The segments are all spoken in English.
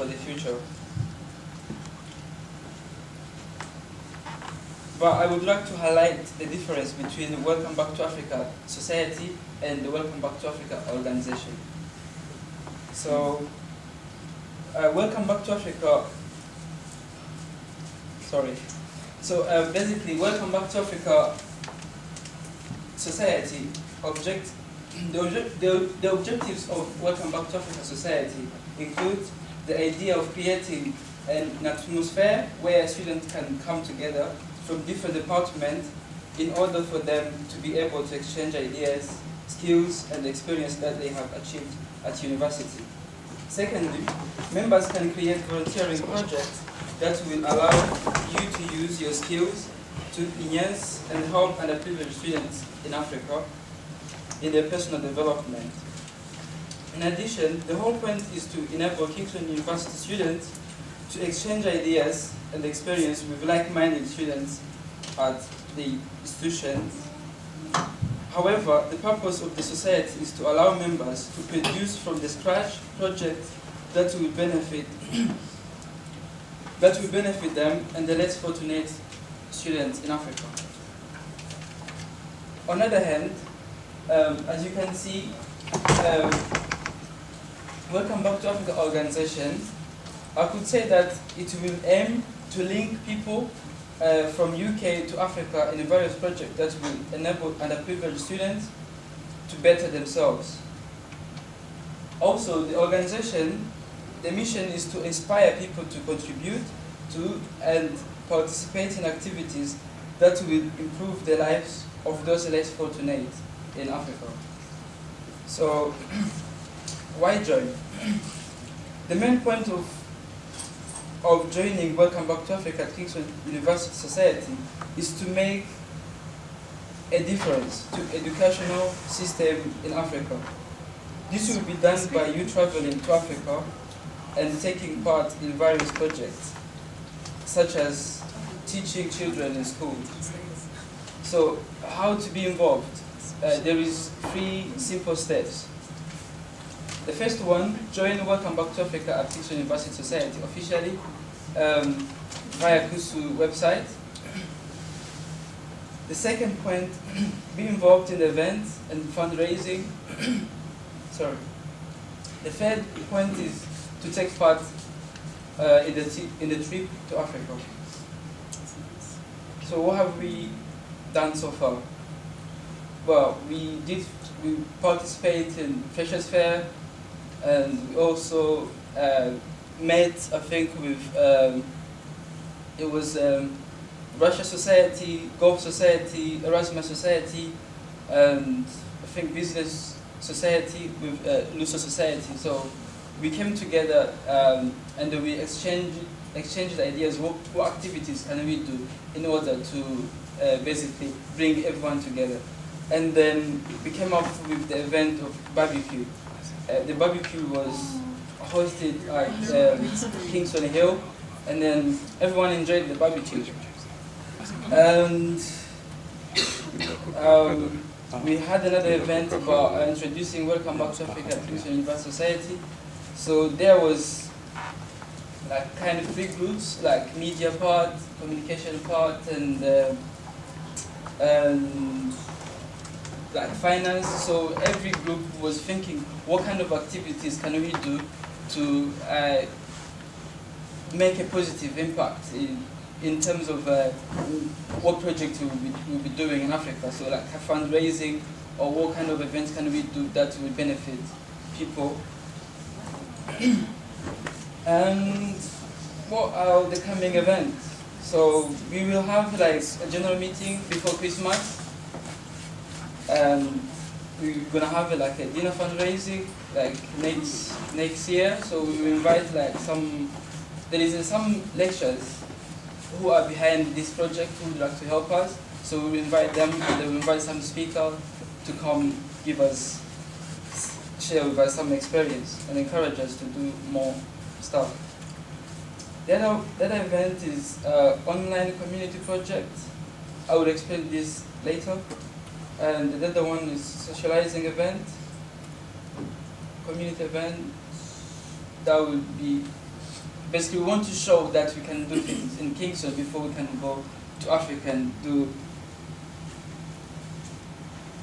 for the future. But I would like to highlight the difference between the Welcome Back to Africa Society and the Welcome Back to Africa organization. So, Welcome Back to Africa, sorry. So basically, Welcome Back to Africa Society the objectives of Welcome Back to Africa Society include the idea of creating an atmosphere where students can come together from different departments in order for them to be able to exchange ideas, skills, and experience that they have achieved at university. Secondly, members can create volunteering projects that will allow you to use your skills to enhance and help underprivileged students in Africa in their personal development. In addition, the whole point is to enable Kingston University students to exchange ideas and experience with like-minded students at the institutions. However, the purpose of the society is to allow members to produce from the scratch projects that will benefit them and the less fortunate students in Africa. On the other hand, as you can see, Welcome Back to Africa organization, I could say that it will aim to link people from UK to Africa in various projects that will enable underprivileged students to better themselves. Also, the organization, the mission is to inspire people to contribute to and participate in activities that will improve the lives of those less fortunate in Africa. So, why join? The main point of joining Welcome Back to Africa at Kingston University Society is to make a difference to educational system in Africa. This will be done by you traveling to Africa and taking part in various projects, such as teaching children in school. So, how to be involved? There is 3 simple steps. The first one, join Welcome Back to Africa at Kingston University Society officially via KUSU website. The second point, be involved in events and fundraising. Sorry. The third point is to take part in the trip to Africa. So what have we done so far? Well, we participate in Freshers Fair, and we also met, I think, with it was Russia Society, Gulf Society, Erasmus Society, and I think Business Society with Luso Society. So we came together and we exchanged ideas. What activities can we do in order to basically bring everyone together? And then we came up with the event of barbecue. The barbecue was hosted at Kingston Hill, and then everyone enjoyed the barbecue. And we had another event about introducing Welcome Back to Africa at Kingston University Society. So there was like kind of 3 groups, like media part, communication part, and like finance. So every group was thinking, what kind of activities can we do to make a positive impact in terms of what projects we'll be doing in Africa. So like fundraising, or what kind of events can we do that will benefit people. And what are the coming events? So we will have like a general meeting before Christmas. We're gonna have like a dinner fundraising like next year. So we will invite like there is some lecturers who are behind this project who would like to help us. So we will invite them, and then we invite some speakers to come share with us some experience and encourage us to do more stuff. The other event is online community project. I will explain this later. And the other one is socializing event, community event. That will be basically we want to show that we can do things in Kingston before we can go to Africa and do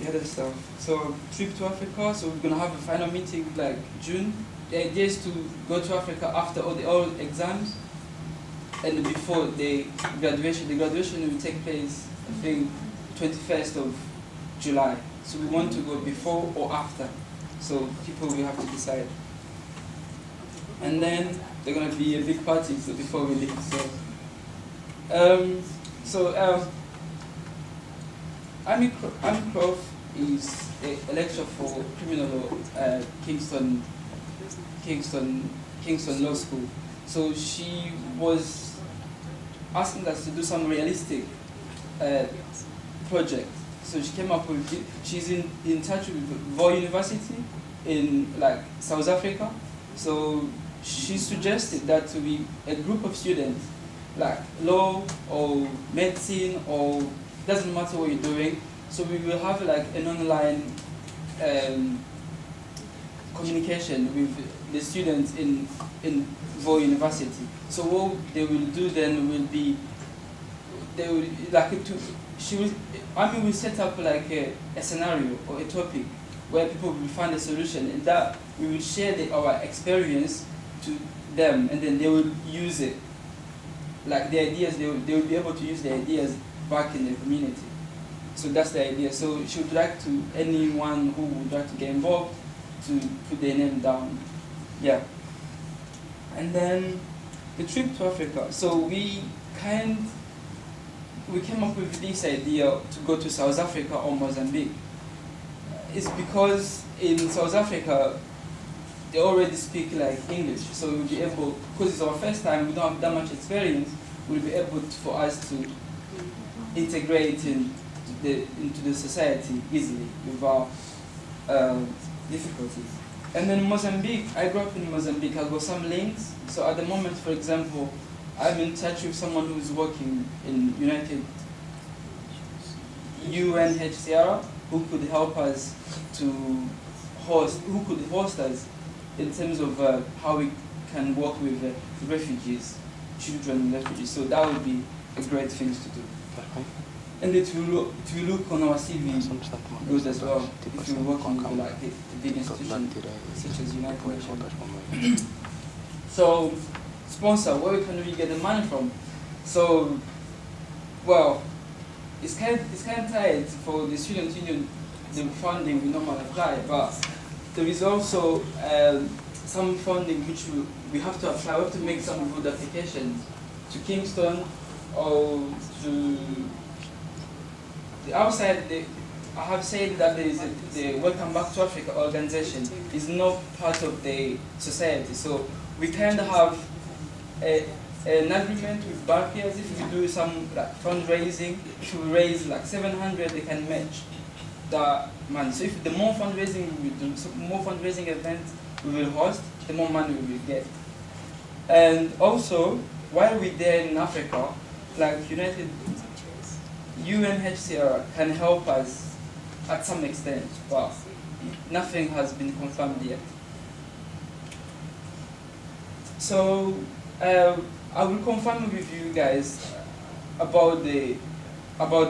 the other stuff. So trip to Africa, so we're gonna have a final meeting like June. The idea is to go to Africa after all exams and before the graduation. The graduation will take place, I think, 21st of July. So we want to go before or after. So people will have to decide. And then there's gonna be a big party so before we leave. Amy Croft is a lecturer for criminal law, Kingston Law School. So she was asking us to do some realistic project. So she came up with it. She's in touch with Voi University in like South Africa. So she suggested that we a group of students, like law or medicine or doesn't matter what you're doing. So we will have like an online communication with the students in Voi University. So what they will do then will be, they will like Amy will set up like a scenario or a topic where people will find a solution, and that we will share our experience to them, and then they will use it. Like the ideas, they will be able to use the ideas back in the community. So that's the idea. So she would like to, anyone who would like to get involved, to put their name down. Yeah. And then the trip to Africa. So we came up with this idea to go to South Africa or Mozambique. It's because in South Africa, they already speak like English, so we'll be able, because it's our first time, we don't have that much experience, we'll be able for us to integrate into the society easily without difficulties. And then Mozambique, I grew up in Mozambique, I've got some links. So at the moment, for example, I'm in touch with someone who's working in UNHCR, who could help us who could host us in terms of how we can work with refugees, children refugees. So that would be a great thing to do. And it will look on our CV good as well if you're working with like a big institution such as United Nations. So, sponsor, where can we get the money from? So, well, it's kind of tight for the student union, the funding we normally apply, but there is also some funding which we have to apply. We have to make some good applications to Kingston or to the outside. I have said that there is the Welcome Back to Africa organization is not part of the society, so we kind of have an agreement with Barclays. If we do some like fundraising, if we raise like 700, they can match the money. So if the more fundraising we do, so more fundraising events we will host, the more money we will get. And also, while we're there in Africa, like UNHCR can help us at some extent, but nothing has been confirmed yet. So I will confirm with you guys about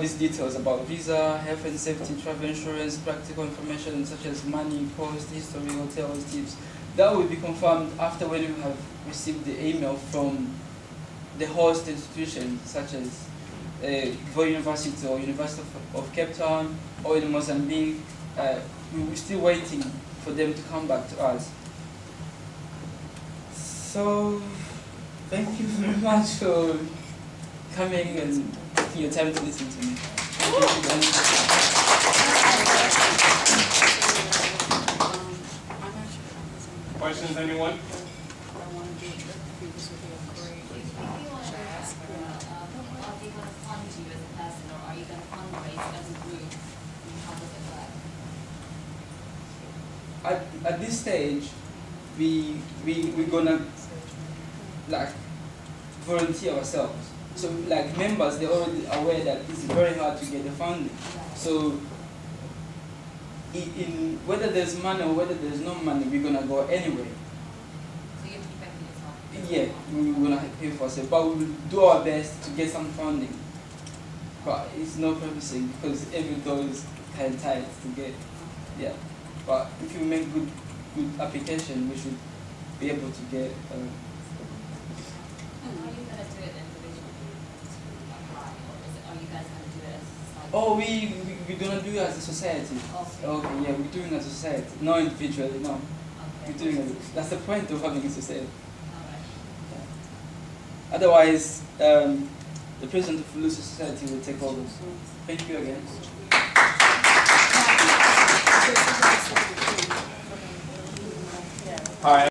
these details about visa, health and safety, travel insurance, practical information such as money, cost, history, hotels, tips. That will be confirmed after when you have received the email from the host institution such as Voi University or University of Cape Town or in Mozambique. We're still waiting for them to come back to us. So, thank you very much for coming and taking your time to listen to me. Questions, anyone? At this stage, we're gonna like volunteer ourselves. So like members, they're already aware that it's very hard to get the funding. So in whether there's money or whether there's no money, we're gonna go anyway. So you have to keep back in your yeah, we will not pay for it, but we will do our best to get some funding. But it's no promising because every door is kind of tight to get. Yeah, but if you make good application, we should be able to get. How are you gonna do it individually to apply, or are you guys gonna do it as like? Oh, we do not do it as a society. Okay. Okay, yeah, we're doing it as a society, not individually. No, Okay. we're doing it. That's the point of having a society. Alright. Otherwise, the president of Lucy Society will take over. Thank you again. All right.